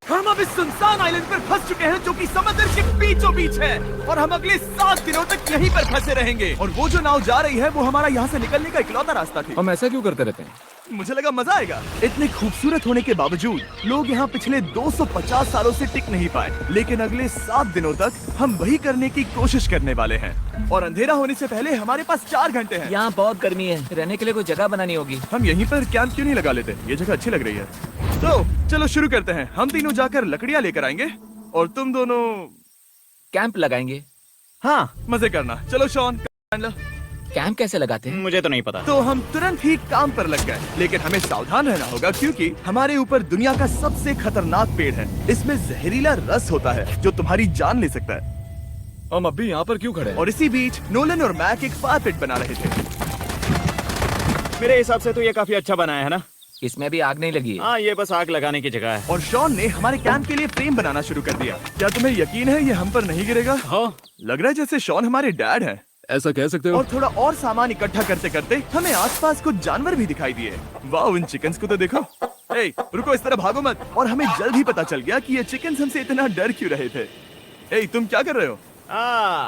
हम अब इस सुनसान आइलैंड पर फंस चुके हैं जो कि समुद्र के बीचों बीच है और हम अगले 7 दिनों तक यहीं पर फंसे रहेंगे। और वो जो नाव जा रही है वो हमारा यहाँ से निकलने का इकलौता रास्ता थी। हम ऐसा क्यों करते रहते हैं? मुझे लगा मजा आएगा। इतने खूबसूरत होने के बावजूद लोग यहाँ पिछले 250 सालों से टिक नहीं पाए, लेकिन अगले 7 दिनों तक हम वही करने की कोशिश करने वाले हैं। और अंधेरा होने से पहले हमारे पास 4 घंटे हैं। यहाँ बहुत गर्मी है, रहने के लिए कोई जगह बनानी होगी। हम यहीं पर कैंप क्यों नहीं लगा लेते? ये जगह अच्छी लग रही है। तो चलो शुरू करते हैं। हम तीनों जाकर लकड़ियाँ लेकर आएंगे और तुम दोनों कैंप लगाएंगे। हाँ मजे करना। चलो शॉन कैंप कैसे लगाते हैं? मुझे तो नहीं पता। तो हम तुरंत ही काम पर लग गए, लेकिन हमें सावधान रहना होगा क्योंकि हमारे ऊपर दुनिया का सबसे खतरनाक पेड़ है। इसमें जहरीला रस होता है जो तुम्हारी जान ले सकता है। हम अभी यहाँ पर क्यों खड़े हैं? और इसी बीच नोलन और मैक एक फायर पिट बना रहे थे। मेरे हिसाब से तो ये काफी अच्छा बनाया है ना? इसमें भी आग नहीं लगी है। हाँ, ये बस आग लगाने की जगह है। और शॉन ने हमारे कैंप के लिए फ्रेम बनाना शुरू कर दिया। क्या तुम्हें यकीन है ये हम पर नहीं गिरेगा? हाँ, लग रहा है जैसे शॉन हमारे डैड हैं। ऐसा कह सकते हो? और थोड़ा और सामान इकट्ठा करते करते हमें आसपास कुछ जानवर भी दिखाई दिए। वाह, इन चिकन्स को तो देखो। ए, रुको, इस तरह भागो मत। और हमें जल्द ही पता चल गया कि ये चिकन्स हमसे इतना डर क्यों रहे थे। ए, तुम क्या कर रहे हो?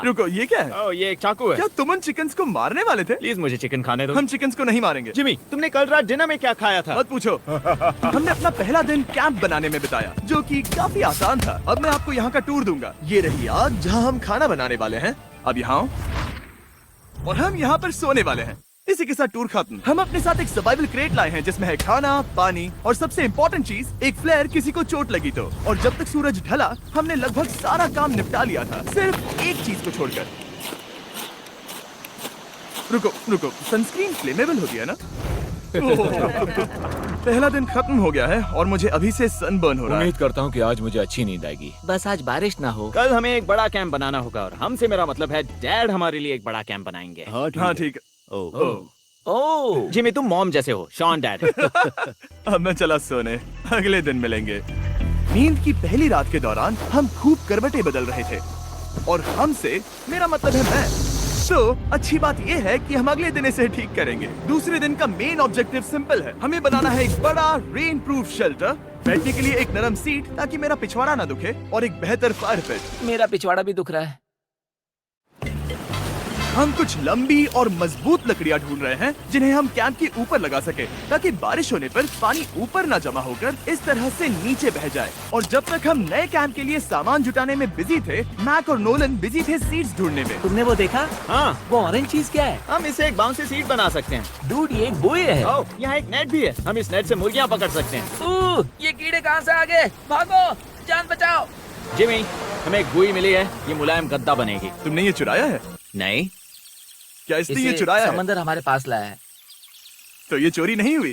रुको, ये क्या है? ओह, ये एक चाकू है। क्या तुम उन चिकन्स को मारने वाले थे? प्लीज मुझे चिकन खाने दो। हम चिकन्स को नहीं मारेंगे। जिमी, तुमने कल रात डिनर में क्या खाया था? मत पूछो। हमने अपना पहला दिन कैंप बनाने में बिताया, जो कि काफी आसान था। अब मैं आपको यहाँ का टूर दूंगा। ये रही आग जहाँ हम खाना बनाने वाले हैं। अब यहाँ आओ। और हम यहाँ पर सोने वाले हैं। इसी के साथ टूर खत्म। हम अपने साथ एक सर्वाइवल क्रेट लाए हैं जिसमें है खाना, पानी और सबसे इम्पोर्टेंट चीज एक फ्लेयर किसी को चोट लगी तो। और जब तक सूरज ढला हमने लगभग सारा काम निपटा लिया था, सिर्फ एक चीज को छोड़कर। रुको, सनस्क्रीन फ्लेमेबल होती है ना? पहला दिन खत्म हो गया है और मुझे अभी से सनबर्न हो रहा है। उम्मीद करता हूँ कि आज मुझे अच्छी नींद आएगी। बस आज बारिश ना हो। कल हमें एक बड़ा कैंप बनाना होगा और हमसे मेरा मतलब है डैड हमारे लिए एक बड़ा कैंप बनाएंगे। हाँ ठीक है। ओह, जिमी, तुम मॉम जैसे हो। Shawn dad. अब मैं चला सोने, अगले दिन मिलेंगे। नींद की पहली रात के दौरान हम खूब करवटें बदल रहे थे और हमसे मेरा मतलब है मैं। तो अच्छी बात यह है कि हम अगले दिन इसे ठीक करेंगे। दूसरे दिन का मेन ऑब्जेक्टिव सिंपल है। हमें बनाना है एक बड़ा रेन प्रूफ शेल्टर, बैठने के लिए एक नरम सीट ताकि मेरा पिछवाड़ा ना दुखे और एक बेहतर फायर पिट। मेरा पिछवाड़ा भी दुख रहा है। हम कुछ लंबी और मजबूत लकड़ियां ढूंढ रहे हैं जिन्हें हम कैंप के ऊपर लगा सके ताकि बारिश होने पर पानी ऊपर ना जमा होकर इस तरह से नीचे बह जाए। और जब तक हम नए कैंप के लिए सामान जुटाने में बिजी थे, मैक और नोलन बिजी थे सीड्स ढूंढने में। तुमने वो देखा? हाँ, वो ऑरेंज चीज क्या है? हम इसे एक बाउंसी सीट बना सकते हैं। डूड, ये एक बुए है। ओह, यहाँ एक नेट भी है। हम इस नेट से मुर्गियाँ पकड़ सकते हैं। ये कीड़े कहाँ से आ गए? भागो, जान बचाओ। जिमी, हमें एक बुई मिली है। ये मुलायम गद्दा बनेगी। तुमने ये चुराया है? नहीं, क्या इसने ये इसे चुराया है? समंदर हमारे पास लाया है। तो ये चोरी नहीं हुई?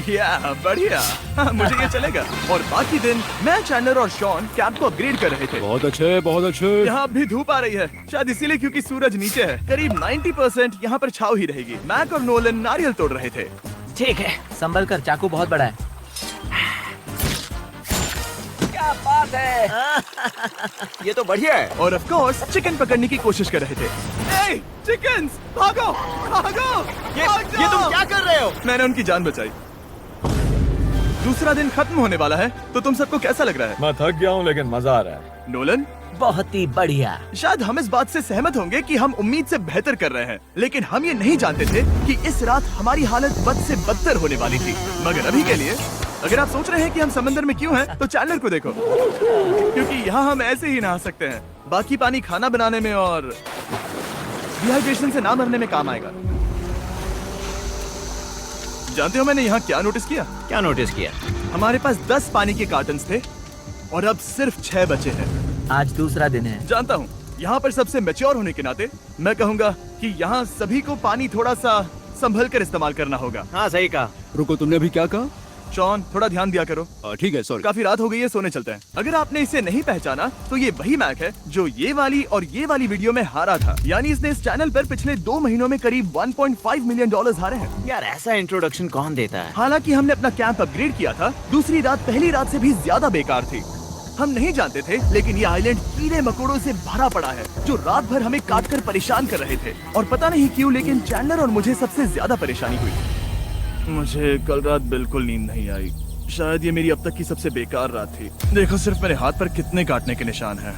या बढ़िया। हाँ, मुझे ये चलेगा। और बाकी दिन मैं, चैंडलर और शॉन कैंप को अपग्रेड कर रहे थे। बहुत अच्छे, बहुत अच्छे। यहाँ भी धूप आ रही है, शायद इसीलिए क्योंकि सूरज नीचे है। करीब 90% यहाँ पर छाव ही रहेगी। मैक और नोलन नारियल तोड़ रहे थे। ठीक है, संभल कर, चाकू बहुत बड़ा है। क्या बात है। ये तो बढ़िया है। और ऑफ कोर्स चिकन पकड़ने की कोशिश कर रहे थे। ए, चिकन्स, भागो, भागो, ये तुम क्या कर रहे हो? मैंने उनकी जान बचाई। दूसरा दिन खत्म होने वाला है, तो तुम सबको कैसा लग रहा है? मैं थक गया हूँ लेकिन मजा आ रहा है। नोलन, बहुत ही बढ़िया। शायद हम इस बात से सहमत होंगे कि हम उम्मीद से बेहतर कर रहे हैं, लेकिन हम ये नहीं जानते थे कि इस रात हमारी हालत बद से बदतर होने वाली थी। मगर अभी के लिए अगर आप सोच रहे हैं कि हम समंदर में क्यों हैं, तो चैंडलर को देखो, क्योंकि यहाँ हम ऐसे ही नहा सकते हैं। बाकी पानी खाना बनाने में और डिहाइड्रेशन से ना मरने में काम आएगा। जानते हो मैंने यहाँ क्या नोटिस किया? क्या नोटिस किया? हमारे पास 10 पानी के कार्टन्स थे और अब सिर्फ 6 बचे हैं। आज दूसरा दिन है। जानता हूँ, यहाँ पर सबसे मैच्योर होने के नाते मैं कहूँगा कि यहाँ सभी को पानी थोड़ा सा संभल कर इस्तेमाल करना होगा। हाँ, सही कहा। रुको, तुमने अभी क्या कहा? शॉन, थोड़ा ध्यान दिया करो। ठीक है, सॉरी। काफी रात हो गई है, सोने चलते हैं। अगर आपने इसे नहीं पहचाना तो ये वही मैक है जो ये वाली और ये वाली वीडियो में हारा था। यानी इसने इस चैनल पर पिछले 2 महीनों में करीब 1.5 मिलियन डॉलर्स हारे हैं। यार, ऐसा इंट्रोडक्शन कौन देता है? हालांकि हमने अपना कैंप अपग्रेड किया था, दूसरी रात पहली रात से भी ज्यादा बेकार थी। हम नहीं जानते थे, लेकिन ये आइलैंड कीड़े मकोड़ों से भरा पड़ा है जो रात भर हमें काट कर परेशान कर रहे थे। और पता नहीं क्यों, लेकिन चैंडलर और मुझे सबसे ज्यादा परेशानी हुई। मुझे कल रात बिल्कुल नींद नहीं आई। शायद ये मेरी अब तक की सबसे बेकार रात थी। देखो सिर्फ मेरे हाथ पर कितने काटने के निशान हैं।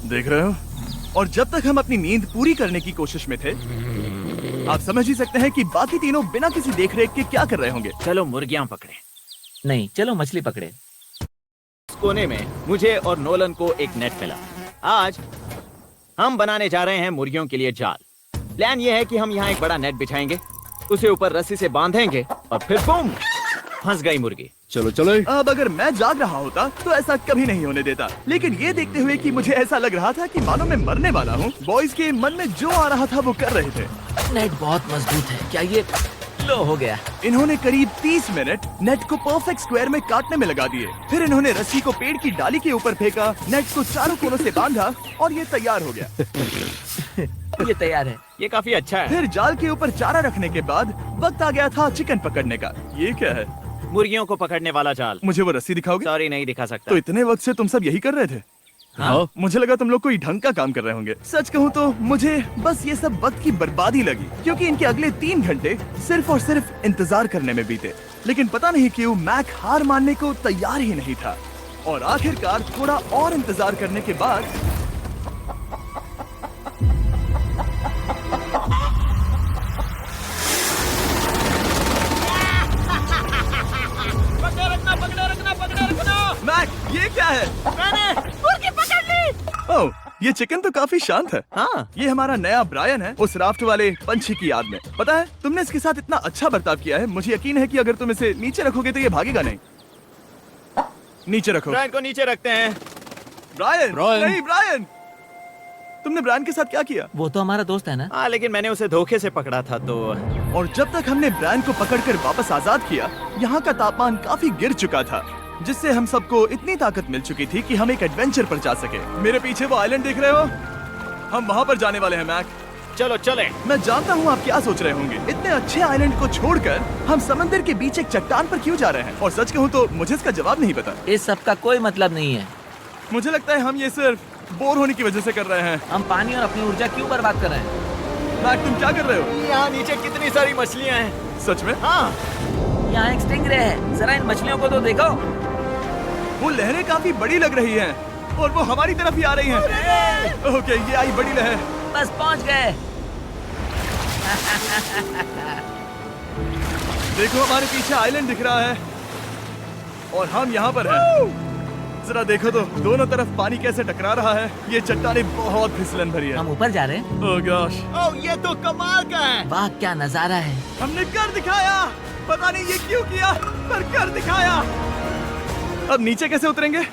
देख रहे हो? और जब तक हम अपनी नींद पूरी करने की कोशिश में थे, आप समझ ही सकते हैं कि बाकी तीनों बिना किसी देखरेख के क्या कर रहे होंगे। चलो मुर्गियां पकड़े। नहीं, चलो मछली पकड़े। इस कोने में मुझे और नोलन को एक नेट मिला। आज हम बनाने जा रहे हैं मुर्गियों के लिए जाल। प्लान ये है कि हम यहाँ एक बड़ा नेट बिछाएंगे, उसे ऊपर रस्सी से बांधेंगे और फिर बूम, फंस गई मुर्गी। चलो चले। अब अगर मैं जाग रहा होता तो ऐसा कभी नहीं होने देता, लेकिन ये देखते हुए कि मुझे ऐसा लग रहा था कि मानो मैं मरने वाला हूँ, बॉयज के मन में जो आ रहा था वो कर रहे थे। नेट बहुत मजबूत है। क्या ये लो हो गया? इन्होंने करीब 30 मिनट नेट को परफेक्ट स्क्वायर में काटने में लगा दिए। फिर इन्होंने रस्सी को पेड़ की डाली के ऊपर फेंका, नेट को चारों कोनों से बांधा और ये तैयार हो गया। ये तैयार है। ये काफी अच्छा है। फिर जाल के ऊपर चारा रखने के बाद वक्त आ गया था चिकन पकड़ने का। ये क्या है? मुर्गियों को पकड़ने वाला जाल। मुझे वो रस्सी दिखाओगे? सॉरी, नहीं दिखा सकता। तो इतने वक्त से तुम सब यही कर रहे थे? हाँ। मुझे लगा तुम लोग कोई ढंग का काम कर रहे होंगे। सच कहूँ तो मुझे बस ये सब वक्त की बर्बादी लगी, क्योंकि इनके अगले 3 घंटे सिर्फ और सिर्फ इंतजार करने में बीते। लेकिन पता नहीं क्यों मैक हार मानने को तैयार ही नहीं था, और आखिरकार थोड़ा और इंतजार करने के बाद मैक, ये क्या है? मैंने मुर्गी पकड़ ली। ओह, ये चिकन तो काफी शांत है। हाँ। ये हमारा नया ब्रायन है, उस राफ्ट वाले पंछी की याद में। पता है, तुमने इसके साथ इतना अच्छा बर्ताव किया है, मुझे यकीन है कि अगर तुम इसे नीचे रखोगे तो ये भागेगा नहीं। नीचे रखो। ब्रायन को नीचे रखते हैं। Brian, Brian. नहीं ब्रायन। तुमने ब्रायन के साथ क्या किया? वो तो हमारा दोस्त है ना। हाँ, लेकिन मैंने उसे धोखे से पकड़ा था तो। और जब तक हमने ब्रायन को पकड़कर वापस आजाद किया, यहाँ का तापमान काफी गिर चुका था, जिससे हम सबको इतनी ताकत मिल चुकी थी कि हम एक एडवेंचर पर जा सके। मेरे पीछे वो आइलैंड देख रहे हो? हम वहाँ पर जाने वाले हैं मैक। चलो चले। मैं जानता हूँ आप क्या सोच रहे होंगे, इतने अच्छे आइलैंड को छोड़कर हम समंदर के बीच एक चट्टान पर क्यों जा रहे हैं? और सच कहूँ तो मुझे इसका जवाब नहीं पता। इस सब का कोई मतलब नहीं है। मुझे लगता है हम ये सिर्फ बोर होने की वजह से कर रहे हैं। हम पानी और अपनी ऊर्जा क्यों बर्बाद कर रहे हैं? मैक, तुम क्या कर रहे हो? यहाँ नीचे कितनी सारी मछलियाँ हैं। सच में? हाँ। यहाँ एक स्टिंगरे है, जरा इन मछलियों को तो देखो। वो लहरें काफी बड़ी लग रही हैं और वो हमारी तरफ ही आ रही हैं। ओके, ये आई बड़ी लहर। बस पहुँच गए। देखो हमारे पीछे आइलैंड दिख रहा है और हम यहाँ पर हैं। जरा देखो तो दोनों तरफ पानी कैसे टकरा रहा है। ये चट्टानें बहुत फिसलन भरी है। हम ऊपर जा रहे हैं। ओह गॉश, ओह, ये तो कमाल का है। वाह, क्या नजारा है। हमने कर दिखाया। पता नहीं ये क्यों किया, पर कर दिखाया। अब नीचे कैसे उतरेंगे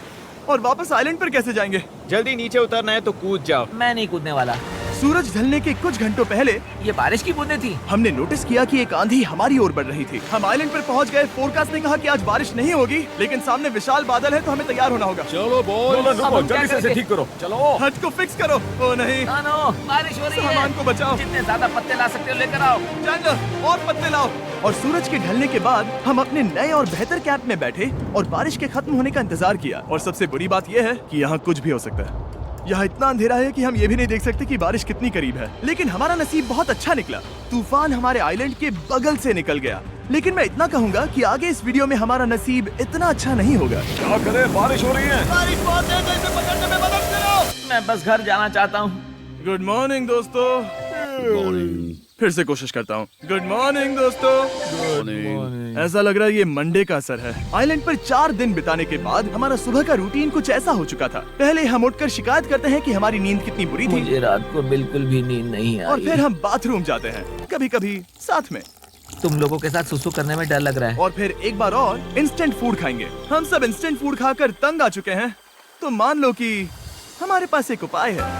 और वापस आइलैंड पर कैसे जाएंगे? जल्दी नीचे उतरना है तो कूद जाओ। मैं नहीं कूदने वाला। सूरज ढलने के कुछ घंटों पहले ये बारिश की बूंदें थी। हमने नोटिस किया कि एक आंधी हमारी ओर बढ़ रही थी। हम आइलैंड पर पहुंच गए। फोरकास्ट ने कहा कि आज बारिश नहीं होगी, लेकिन सामने विशाल बादल है तो हमें तैयार होना होगा। चलो बॉयज, अब हम क्या जल्दी से इसे करेंगे? ठीक करो। चलो। हट को फिक्स करो। ओ नहीं, नो, बारिश हो रही है। सामान को बचाओ। जितने ज्यादा पत्ते ला सकते हो लेकर आओ। चैंडलर, और पत्ते लाओ। और सूरज के ढलने के बाद हम अपने नए और बेहतर कैंप में बैठे और बारिश के खत्म होने का इंतजार किया। और सबसे बुरी बात यह है कि यहाँ कुछ भी हो सकता है। यहाँ इतना अंधेरा है कि हम ये भी नहीं देख सकते कि बारिश कितनी करीब है। लेकिन हमारा नसीब बहुत अच्छा निकला। तूफान हमारे आइलैंड के बगल से निकल गया। लेकिन मैं इतना कहूँगा कि आगे इस वीडियो में हमारा नसीब इतना अच्छा नहीं होगा। क्या करें, बारिश हो रही है। बारिश बहुत तेज है, इसे पकड़ने में मदद करो। मैं बस घर जाना चाहता हूँ। गुड मॉर्निंग दोस्तों। फिर से कोशिश करता हूँ। गुड मॉर्निंग दोस्तों। ऐसा लग रहा है ये मंडे का असर है। आइलैंड पर 4 दिन बिताने के बाद हमारा सुबह का रूटीन कुछ ऐसा हो चुका था। पहले हम उठकर शिकायत करते हैं कि हमारी नींद कितनी बुरी थी, मुझे रात को बिल्कुल भी नींद नहीं और आई। फिर हम बाथरूम जाते हैं, कभी कभी साथ में, तुम लोगों के साथ सुसु करने में डर लग रहा है। और फिर एक बार और इंस्टेंट फूड खाएंगे। हम सब इंस्टेंट फूड खाकर तंग आ चुके हैं, तो मान लो कि हमारे पास एक उपाय है।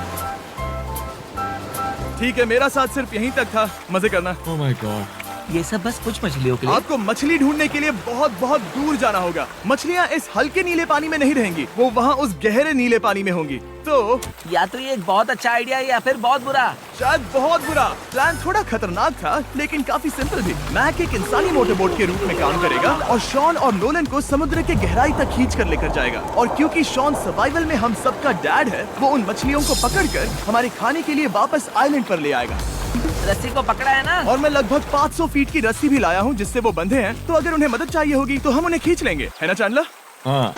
ठीक है, मेरा साथ सिर्फ यहीं तक था। मजे करना। Oh my God. ये सब बस कुछ मछलियों के लिए। आपको मछली ढूंढने के लिए बहुत बहुत दूर जाना होगा। मछलियाँ इस हल्के नीले पानी में नहीं रहेंगी, वो वहाँ उस गहरे नीले पानी में होंगी। तो या तो ये एक बहुत अच्छा आइडिया है या फिर बहुत बुरा। शायद बहुत बुरा। प्लान थोड़ा खतरनाक था लेकिन काफी सिंपल भी। मैक एक इंसानी मोटरबोट के रूप में काम करेगा और शॉन और नोलन को समुद्र के गहराई तक खींच कर लेकर जाएगा। और क्योंकि शॉन सर्वाइवल में हम सबका डैड है, वो उन मछलियों को पकड़कर हमारे खाने के लिए वापस आइलैंड पर ले आएगा। रस्सी को पकड़ा है ना? और मैं लगभग 500 फीट की रस्सी भी लाया हूँ जिससे वो बंधे हैं, तो अगर उन्हें मदद चाहिए होगी तो हम उन्हें खींच लेंगे, है ना चैंडलर? हाँ।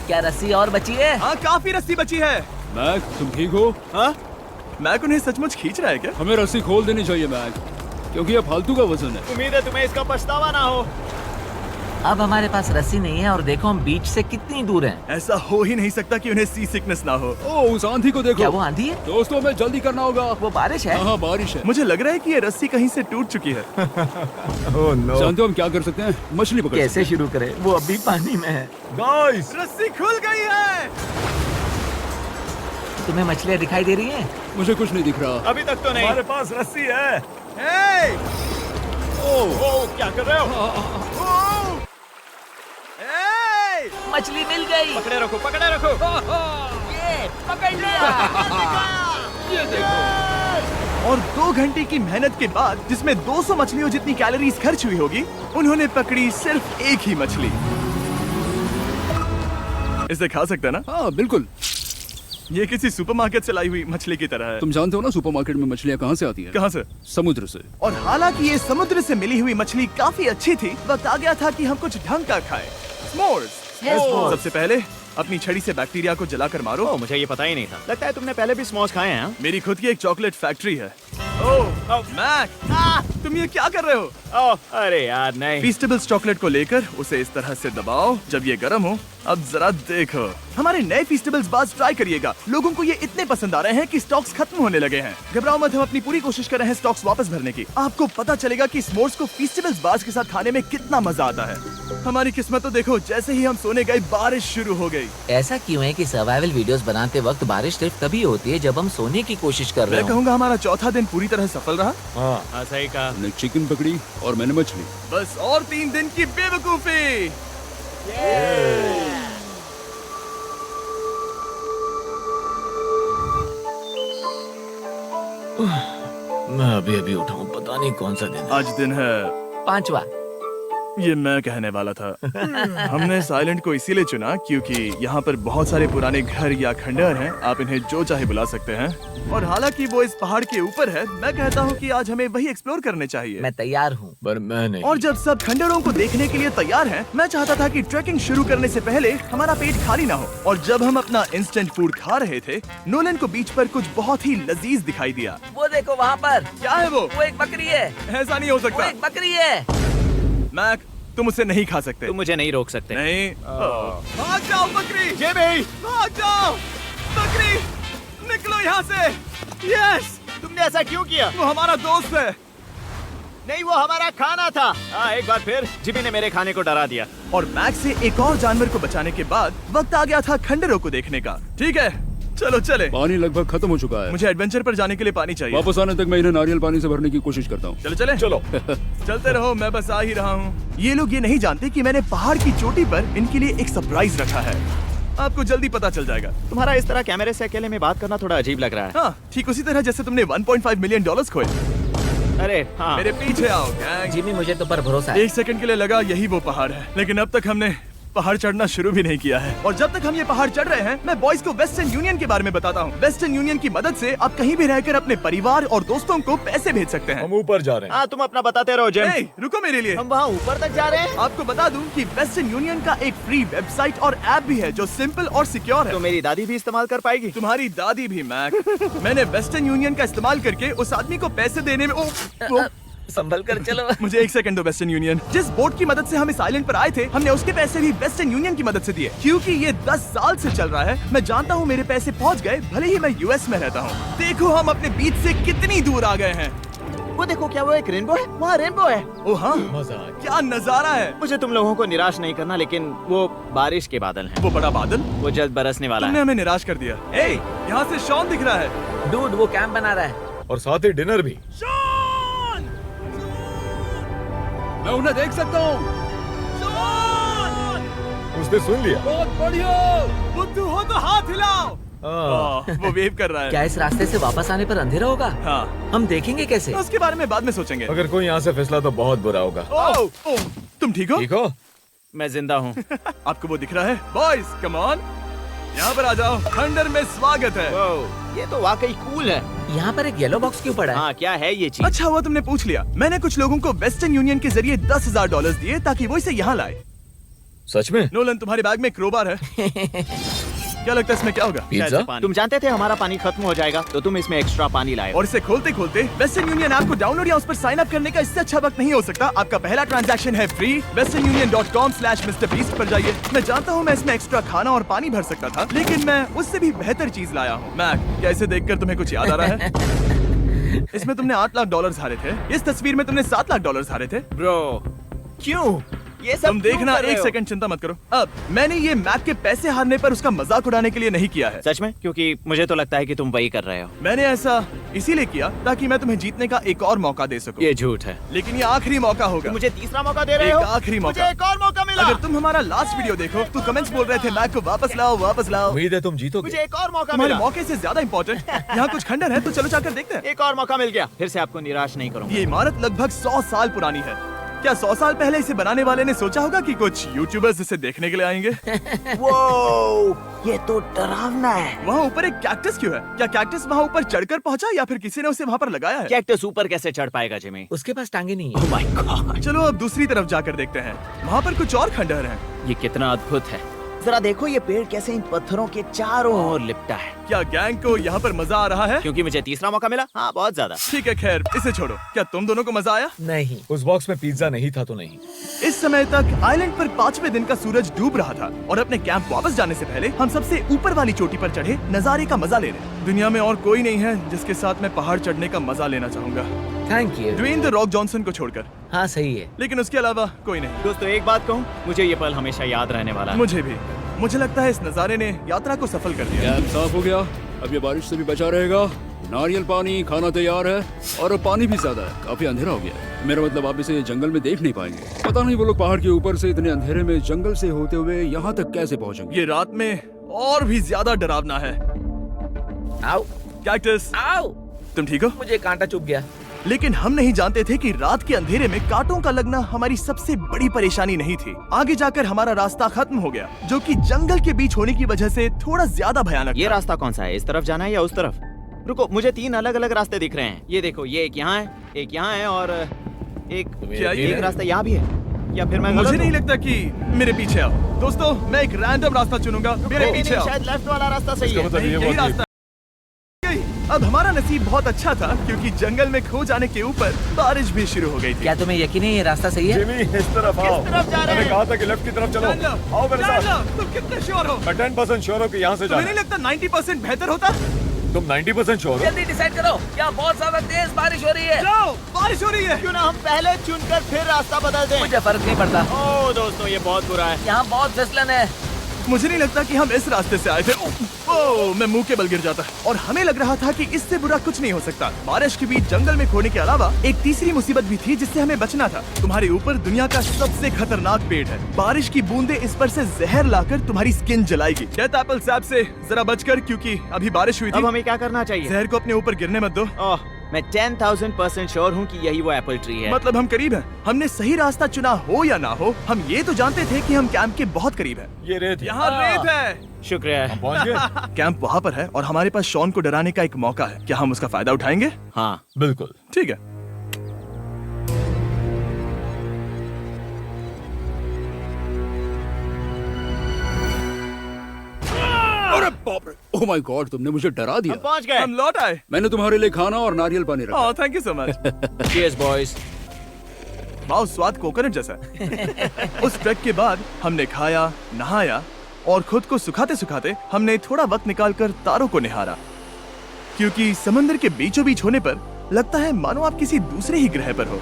क्या रस्सी और बची है? हाँ, काफी रस्सी बची है। मैक, तुम ठीक हो? हाँ, मैक उन्हें सचमुच खींच रहा है क्या? हमें रस्सी खोल देनी चाहिए मैक, क्योंकि ये फालतू का वजन है। उम्मीद है तुम्हें इसका पछतावा ना हो। अब हमारे पास रस्सी नहीं है और देखो हम बीच से कितनी दूर हैं। ऐसा हो ही नहीं सकता कि उन्हें सी सिकनेस ना हो। ओह, उस आंधी को देखो। क्या वो आंधी है? दोस्तों, हमें जल्दी करना होगा। वो बारिश है? हाँ, बारिश है। मुझे लग रहा है कि ये रस्सी कहीं से टूट चुकी है। Oh no. जानते हो हम क्या कर सकते हैं? मछली पकड़ सकते कैसे शुरू करें? वो अभी पानी में है। गाइस, रस्सी खुल गई है। तुम्हें मछलियाँ दिखाई दे रही हैं? हैं। मुझे कुछ नहीं दिख रहा। अभी तक तो नहीं। हमारे पास रस्सी है। हे! ओह, क्या कर रहे हो? ओह! हे! मछली मिल गई। पकड़े रखो, पकड़े रखो। ये पकड़ लिया। ये देखो। और 2 घंटे की मेहनत के बाद, जिसमें 200 मछलियों जितनी कैलोरीज खर्च हुई होगी, उन्होंने पकड़ी सिर्फ एक ही मछली। इसे खा सकते हैं ना? हाँ, बिल्कुल। ये किसी सुपरमार्केट से लाई हुई मछली की तरह है। तुम जानते हो ना सुपरमार्केट में मछलियाँ कहाँ से आती हैं? कहाँ से? समुद्र से। और हालांकि ये समुद्र से मिली हुई मछली काफी अच्छी थी, वक्त आ गया था कि हम कुछ ढंग का खाएं। स्मोर्स। सबसे पहले अपनी छड़ी से बैक्टीरिया को जलाकर मारो। ओह, मुझे ये पता ही नहीं था। लगता है तुमने पहले भी स्मोक्स खाए हैं। मेरी खुद की एक चॉकलेट फैक्ट्री है। ओह मैक, तुम ये क्या कर रहे हो? ओह, अरे यार नहीं। फीस्टेबल्स चॉकलेट को लेकर उसे इस तरह से दबाओ जब ये गर्म हो। अब जरा देखो, हमारे नए फीस्टेबल्स बार्स ट्राई करिएगा। लोगों को ये इतने पसंद आ रहे हैं कि स्टॉक्स खत्म होने लगे हैं। घबराओ मत, हम अपनी पूरी कोशिश कर रहे हैं स्टॉक्स वापस भरने की। आपको पता चलेगा कि s'mores को फीस्टेबल्स बार्स के साथ खाने में कितना मजा आता है। हमारी किस्मत तो देखो, जैसे ही हम सोने गए बारिश शुरू हो गई। ऐसा क्यों है कि सर्वाइवल वीडियोस बनाते वक्त बारिश सिर्फ तभी होती है जब हम सोने की कोशिश कर रहे मैं हो? कहूँगा हमारा चौथा दिन पूरी तरह सफल रहा। हाँ, सही कहा। तुमने चिकन पकड़ी और मैंने मछली। बस और 3 दिन की बेवकूफी। मैं अभी अभी उठा हूँ, पता नहीं कौन सा दिन। आज दिन है 5वां। ये मैं कहने वाला था। हमने इस आइलैंड को इसीलिए चुना क्योंकि यहाँ पर बहुत सारे पुराने घर या खंडहर हैं, आप इन्हें जो चाहे बुला सकते हैं। और हालांकि वो इस पहाड़ के ऊपर है, मैं कहता हूँ कि आज हमें वही एक्सप्लोर करने चाहिए। मैं तैयार हूँ। पर मैं नहीं। और जब सब खंडहरों को देखने के लिए तैयार हैं, मैं चाहता था कि ट्रैकिंग शुरू करने से पहले हमारा पेट खाली ना हो। और जब हम अपना इंस्टेंट फूड खा रहे थे, नोलन को बीच पर कुछ बहुत ही लजीज दिखाई दिया। वो देखो वहाँ पर। क्या है वो? वो एक बकरी है। ऐसा नहीं हो वो सकता। एक बकरी है। मैक, तुम उसे नहीं खा सकते। तुम मुझे नहीं रोक सकते। नहीं। भाग जाओ बकरी, ये भी। भाग जाओ बकरी, निकलो यहाँ से। यस, तुमने ऐसा क्यों किया? वो हमारा दोस्त है। नहीं, वो हमारा खाना था। एक बार फिर जिमी ने मेरे खाने को डरा दिया। और मैक से एक और जानवर को बचाने के बाद वक्त आ गया था खंडहरों को देखने का। ठीक है, चलो चले। पानी लगभग खत्म हो चुका है। मुझे एडवेंचर पर जाने के लिए पानी चाहिए। वापस आने तक मैं इन्हें नारियल पानी से भरने की कोशिश करता हूँ। चलो चले। चलो। चलते रहो, मैं बस आ ही रहा हूँ। ये लोग ये नहीं जानते कि मैंने पहाड़ की चोटी पर इनके लिए एक सरप्राइज रखा है। आपको जल्दी पता चल जाएगा। तुम्हारा इस तरह कैमरे से अकेले में बात करना थोड़ा अजीब लग रहा है। हाँ, ठीक उसी तरह जैसे तुमने $1.5 मिलियन खोए। अरे हाँ। मेरे पीछे आओ गैंग। जिमी, मुझे तो पर भरोसा है। 1 सेकंड के लिए लगा यही वो पहाड़ है, लेकिन अब तक हमने पहाड़ चढ़ना शुरू भी नहीं किया है। और जब तक हम ये पहाड़ चढ़ रहे हैं, मैं बॉयज को वेस्टर्न यूनियन के बारे में बताता हूँ। वेस्टर्न यूनियन की मदद से आप कहीं भी रहकर अपने परिवार और दोस्तों को पैसे भेज सकते हैं। हम ऊपर जा रहे हैं। हाँ, तुम अपना बताते रहो जिम। ए, रुको मेरे लिए। हम वहाँ ऊपर तक जा रहे हैं। आपको बता दूं कि वेस्टर्न यूनियन का एक फ्री वेबसाइट और ऐप भी है जो सिंपल और सिक्योर है। तो मेरी दादी भी इस्तेमाल कर पाएगी। तुम्हारी दादी भी मैक। मैंने वेस्टर्न यूनियन का इस्तेमाल करके उस आदमी को पैसे देने में संभल कर चलो। मुझे 1 सेकंड दो। वेस्टर्न यूनियन, जिस बोट की मदद से हम इस आइलैंड पर आए थे, हमने उसके पैसे भी वेस्टर्न यूनियन की मदद से दिए। क्योंकि ये 10 साल से चल रहा है, मैं जानता हूँ मेरे पैसे पहुँच गए, भले ही मैं यूएस में रहता हूँ। देखो हम अपने बीच से कितनी दूर आ गए हैं। वो देखो, क्या वो एक रेनबो है? वहाँ रेनबो है। ओ हाँ, मजा आ क्या नजारा है। मुझे तुम लोगों को निराश नहीं करना, लेकिन वो बारिश के बादल हैं। वो बड़ा बादल, वो जल्द बरसने वाला तुमने है। हमें निराश कर दिया। ए, यहाँ से शॉन दिख रहा है। डूड, वो कैंप बना रहा है। गया। और साथ ही डिनर भी। शॉन! मैं उन्हें देख सकता हूँ। शॉन! उसने सुन लिया। बहुत बढ़िया। बुद्धू हो तो हाथ हिलाओ। वो वेव कर रहा है। क्या इस रास्ते से वापस आने पर अंधेरा होगा? हाँ, हम देखेंगे कैसे? उसके बारे में बाद में सोचेंगे। अगर कोई यहाँ से फिसला तो बहुत बुरा होगा। ओह, तुम ठीक हो? ठीक हो? मैं जिंदा हूँ। आपको वो दिख रहा है? बॉयज कम ऑन, यहाँ पर आ जाओ। थंडर में स्वागत है। ये तो वाकई कूल है। यहाँ पर एक येलो बॉक्स क्यों पड़ा है? हाँ, क्या है ये चीज? अच्छा हुआ तुमने पूछ लिया। मैंने कुछ लोगों को वेस्टर्न यूनियन के जरिए $10,000 दिए ताकि वो इसे यहाँ लाए। सच में? नोलन, तुम्हारे बैग में क्रोबार है। क्या लगता है इसमें क्या होगा? पिज्जा? तुम जानते थे हमारा पानी खत्म हो जाएगा, तो तुम इसमें एक्स्ट्रा पानी लाए। और इसे खोलते खोलते वेस्टर्न यूनियन ऐप को डाउनलोड या उस पर साइन अप करने का इससे अच्छा वक्त नहीं हो सकता। आपका पहला ट्रांजैक्शन है फ्री। westernunion.com/MrBeast पर जाइए। मैं जानता हूँ मैं इसमें एक्स्ट्रा खाना और पानी भर सकता था, लेकिन मैं उससे भी बेहतर चीज लाया हूँ। मैक, क्या इसे देखकर तुम्हें कुछ याद आ रहा है? इसमें तुमने $8 लाख हारे थे। इस तस्वीर में तुमने $7 लाख हारे थे। ब्रो, क्यों? ये सब तुम देखना, क्यों कर रहे एक हो? सेकंड चिंता मत करो। अब मैंने ये मैक के पैसे हारने पर उसका मजाक उड़ाने के लिए नहीं किया है। सच में? क्योंकि मुझे तो लगता है कि तुम वही कर रहे हो। मैंने ऐसा इसीलिए किया ताकि मैं तुम्हें जीतने का एक और मौका दे सकूं। ये झूठ है। लेकिन ये आखिरी मौका होगा। तुम मुझे तीसरा मौका दे रहे एक हो? आखिरी मौका। मुझे एक और मौका मिला। अगर तुम हमारा लास्ट वीडियो देखो तो कमेंट्स बोल रहे थे मैक को वापस लाओ, वापस लाओ। उम्मीद है तुम जीतोगे। मुझे एक और मौका तुम्हारे मिला। मौके से ज्यादा इम्पोर्टेंट यहाँ कुछ खंडर है, तो चलो जाकर देखते हैं। एक और मौका मिल गया। फिर से आपको निराश नहीं करूंगा। ये इमारत लगभग 100 साल पुरानी है। क्या 100 साल पहले इसे बनाने वाले ने सोचा होगा कि कुछ यूट्यूबर्स इसे देखने के लिए आएंगे? वो ये तो डरावना है। वहाँ ऊपर एक कैक्टस क्यों है? क्या कैक्टस वहाँ ऊपर चढ़कर पहुँचा या फिर किसी ने उसे वहाँ पर लगाया है? कैक्टस ऊपर कैसे चढ़ पाएगा जिमी? उसके पास टांगे नहीं ओह है। माय गॉड, चलो अब दूसरी तरफ जाकर देखते हैं। वहाँ पर कुछ और खंडहर हैं। ये कितना अद्भुत है। जरा देखो ये पेड़ कैसे इन पत्थरों के चारों ओर लिपटा है। क्या गैंग को यहाँ पर मजा आ रहा है? क्योंकि मुझे तीसरा मौका मिला। हाँ, बहुत ज्यादा। ठीक है, खैर इसे छोड़ो। क्या तुम दोनों को मजा आया? नहीं। उस बॉक्स में पिज्जा नहीं था तो नहीं। इस समय तक आइलैंड पर 5वें दिन का सूरज डूब रहा था और अपने कैंप वापस जाने से पहले हम सबसे ऊपर वाली चोटी पर चढ़े नजारे का मजा ले रहे। दुनिया में और कोई नहीं है जिसके साथ मैं पहाड़ चढ़ने का मजा लेना चाहूंगा, thank you. Dwayne the Rock Johnson को छोड़कर। हाँ सही है। लेकिन उसके अलावा कोई नहीं। दोस्तों, एक बात कहूँ, मुझे ये पल हमेशा याद रहने वाला है। मुझे भी। मुझे लगता है इस नजारे ने यात्रा को सफल कर दिया। कैंप साफ हो गया। अब ये बारिश से भी बचा रहेगा। नारियल पानी, खाना तैयार है और अब पानी भी ज्यादा है। काफी अंधेरा हो गया है। मेरा मतलब आप इसे जंगल में देख नहीं पाएंगे। पता नहीं वो लोग पहाड़ के ऊपर से इतने अंधेरे में जंगल से होते हुए यहाँ तक कैसे पहुँचेंगे। ये रात में और भी ज्यादा डरावना है। आओ कैक्टस, आओ। तुम ठीक हो? मुझे कांटा चुभ गया। लेकिन हम नहीं जानते थे कि रात के अंधेरे में कांटों का लगना हमारी सबसे बड़ी परेशानी नहीं थी। आगे जाकर हमारा रास्ता खत्म हो गया, जो कि जंगल के बीच होने की वजह से थोड़ा ज्यादा भयानक ये था। रास्ता कौन सा है? इस तरफ जाना है या उस तरफ? रुको, मुझे 3 अलग अलग रास्ते दिख रहे हैं। ये देखो, ये एक यहाँ है, एक यहाँ है और क्या ये एक रास्ता यहाँ भी है। या फिर मैं मुझे गलत नहीं हूँ? लगता कि मेरे पीछे आओ। दोस्तों, मैं एक रैंडम रास्ता चुनूंगा। मेरे नहीं, पीछे आओ। शायद लेफ्ट वाला रास्ता सही है। मतलब नहीं, ये यही हुआ कि- रास्ता है। अब हमारा नसीब बहुत अच्छा था क्योंकि जंगल में खो जाने के ऊपर बारिश भी शुरू हो गई थी। क्या तुम्हें यकीन है ये रास्ता सही है? जिमी, इस तरफ आओ। तरफ जा रहे मैंने हैं? कहा था कि लेफ्ट की तरफ चलो। जान लो, आओ मेरे जान साथ। लो, तुम कितने श्योर हो? मैं 10% श्योर हूँ कि यहाँ से तुम्हें जाना नहीं है। लगता 90% बेहतर होता? तुम 90% श्योर हो? जल्दी डिसाइड करो। क्या बहुत ज्यादा तेज बारिश हो रही है? जाओ, बारिश हो रही है। क्यों ना हम पहले चुनकर फिर रास्ता बदल दें? मुझे फर्क नहीं पड़ता। ओह दोस्तों, ये बहुत बुरा है। यहाँ बहुत फिसलन है। मुझे नहीं लगता कि हम इस रास्ते से आए थे। ओह, मैं मुंह के बल गिर जाता। और हमें लग रहा था कि इससे बुरा कुछ नहीं हो सकता। बारिश के बीच जंगल में खोने के अलावा एक तीसरी मुसीबत भी थी जिससे हमें बचना था। तुम्हारे ऊपर दुनिया का सबसे खतरनाक पेड़ है। बारिश की बूंदें इस पर से जहर लाकर तुम्हारी स्किन जलाएगी। डेथ एप्पल सैप से जरा बचकर, क्योंकि अभी बारिश हुई अब थी। हमें क्या करना चाहिए? जहर को अपने ऊपर गिरने मत दो। ओह, मैं 10,000% श्योर हूँ कि यही वो एप्पल ट्री है। मतलब हम करीब हैं। हमने सही रास्ता चुना हो या ना हो, हम ये तो जानते थे कि हम कैंप के बहुत करीब हैं। ये रेत है। यहाँ रेत है। शुक्रिया। पहुँच गए? कैंप वहाँ पर है और हमारे पास शॉन को डराने का एक मौका है। क्या हम उसका फायदा उठाएंगे? हाँ, बिल्कुल। ठीक है। अरे बाप रे, ओह माय गॉड, तुमने मुझे डरा दिया। हम पहुँच गए। हम लौट आए। मैंने तुम्हारे लिए खाना और नारियल पानी रखा। Oh, thank you so much. Cheers, boys। वाह, स्वाद कोकोनट जैसा है। उस ट्रैक के बाद हमने खाया, नहाया और खुद को सुखाते सुखाते हमने थोड़ा वक्त निकालकर तारों को निहारा, क्योंकि समंदर के बीचों बीच होने पर लगता है मानो आप किसी दूसरे ही ग्रह पर हो।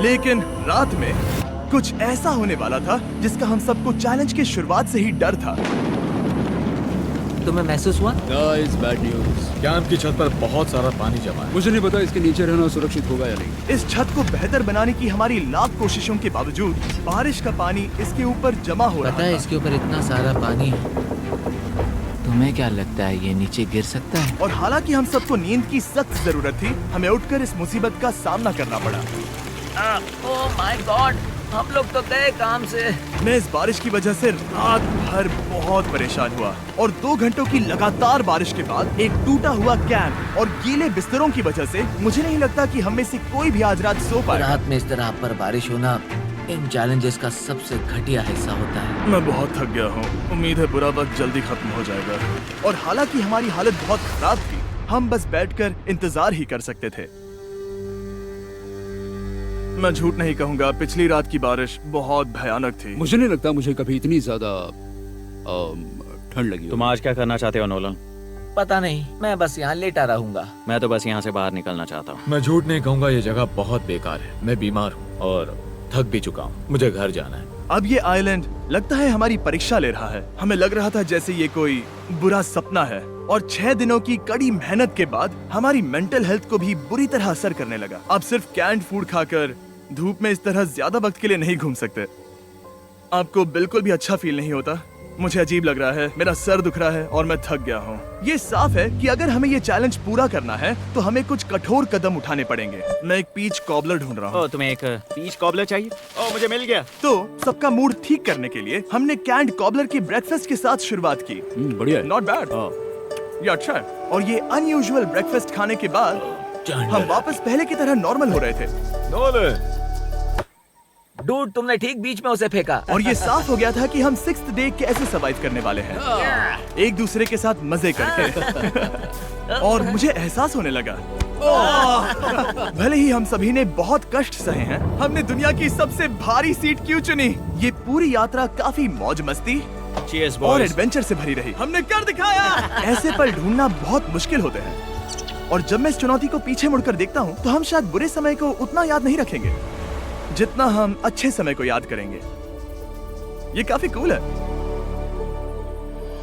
लेकिन रात में कुछ ऐसा होने वाला था जिसका हम सबको चैलेंज के शुरुआत से ही डर था। तुम्हें महसूस हुआ? Guys, bad news. कैंप की छत पर बहुत सारा पानी जमा है। मुझे नहीं पता इसके नीचे रहना सुरक्षित होगा या नहीं। इस छत को बेहतर बनाने की हमारी लाख कोशिशों के बावजूद बारिश का पानी इसके ऊपर जमा हो रहा पता है था। इसके ऊपर इतना सारा पानी है, तुम्हें क्या लगता है ये नीचे गिर सकता है? और हालांकि हम सबको नींद की सख्त जरूरत थी, हमें उठकर इस मुसीबत का सामना करना पड़ा। ओह माय गॉड, हम लोग तो गए काम से। मैं इस बारिश की वजह से रात भर बहुत परेशान हुआ और 2 घंटों की लगातार बारिश के बाद एक टूटा हुआ कैंप और गीले बिस्तरों की वजह से मुझे नहीं लगता कि हम में से कोई भी आज रात सो पाएगा। रात में इस तरह पर बारिश होना इन चैलेंजेस का सबसे घटिया हिस्सा होता है। मैं बहुत थक गया हूँ, उम्मीद है बुरा वक्त जल्दी खत्म हो जाएगा। और हालांकि हमारी हालत बहुत खराब थी, हम बस बैठकर इंतजार ही कर सकते थे। मैं झूठ नहीं कहूँगा, पिछली रात की बारिश बहुत भयानक थी। मुझे नहीं लगता मुझे कभी इतनी ज्यादा ठंड लगी हो। तुम आज क्या करना चाहते हो नोलन? पता नहीं, मैं बस यहाँ लेटा रहूंगा। मैं तो बस यहाँ से बाहर निकलना चाहता हूँ। मैं झूठ नहीं कहूंगा, ये जगह बहुत बेकार है। मैं बीमार हूँ और थक भी चुका हूँ। मुझे घर जाना है। अब ये आइलैंड लगता है हमारी परीक्षा ले रहा है। हमें लग रहा था जैसे ये कोई बुरा सपना है और 6 दिनों की कड़ी मेहनत के बाद हमारी मेंटल हेल्थ को भी बुरी तरह असर करने लगा। अब सिर्फ कैंड फूड खाकर धूप में इस तरह ज्यादा वक्त के लिए नहीं घूम सकते। आपको बिल्कुल भी अच्छा फील नहीं होता? मुझे अजीब लग रहा है, मेरा सर दुख रहा है और मैं थक गया हूँ। ये साफ है कि अगर हमें ये चैलेंज पूरा करना है तो हमें कुछ कठोर कदम उठाने पड़ेंगे। मैं एक पीच कॉबलर ढूंढ रहा हूँ। ओ, तुम्हें एक पीच कॉबलर चाहिए? ओ, मुझे मिल गया। तो सबका मूड ठीक करने के लिए हमने कैंड कॉबलर की ब्रेकफास्ट के साथ शुरुआत की। बढ़िया है। नॉट बैड, ये अच्छा है। और ये अनयूजुअल ब्रेकफास्ट खाने के बाद हम वापस पहले की तरह नॉर्मल हो रहे थे। नोलन, डूड, तुमने ठीक बीच में उसे फेंका। और ये साफ हो गया था कि हम 6th डे कैसे सर्वाइव करने वाले हैं, एक दूसरे के साथ मजे करके। और मुझे एहसास होने लगा, भले ही हम सभी ने बहुत कष्ट सहे हैं, हमने दुनिया की सबसे भारी सीट क्यों चुनी। ये पूरी यात्रा काफी मौज मस्ती Cheers, और boys. एडवेंचर से भरी रही। हमने कर दिखाया। ऐसे पल ढूंढना बहुत मुश्किल होते हैं और जब मैं इस चुनौती को पीछे मुड़कर देखता हूँ तो हम शायद बुरे समय को उतना याद नहीं रखेंगे जितना हम अच्छे समय को याद करेंगे। ये काफी कूल है।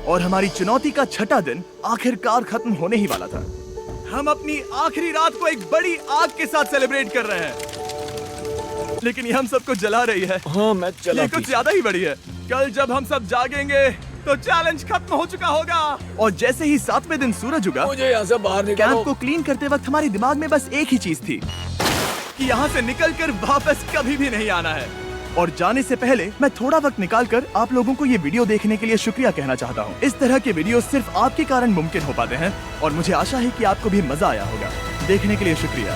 और हमारी चुनौती का 6ठा दिन आखिरकार खत्म होने ही वाला था। हम अपनी आखिरी रात को एक बड़ी आग के साथ सेलिब्रेट कर रहे हैं, लेकिन ये हम सबको जला रही है। हाँ मैं चला। ये कुछ ज्यादा ही बड़ी है। कल जब हम सब जागेंगे तो चैलेंज खत्म हो चुका होगा। और जैसे ही 7वें दिन सूरज उगा, मुझे यहाँ से बाहर कैंप निकालो। को क्लीन करते वक्त हमारे दिमाग में बस एक ही चीज थी कि यहाँ से निकलकर वापस कभी भी नहीं आना है। और जाने से पहले मैं थोड़ा वक्त निकालकर आप लोगों को ये वीडियो देखने के लिए शुक्रिया कहना चाहता हूँ। इस तरह के वीडियो सिर्फ आपके कारण मुमकिन हो पाते हैं और मुझे आशा है कि आपको भी मजा आया होगा। देखने के लिए शुक्रिया।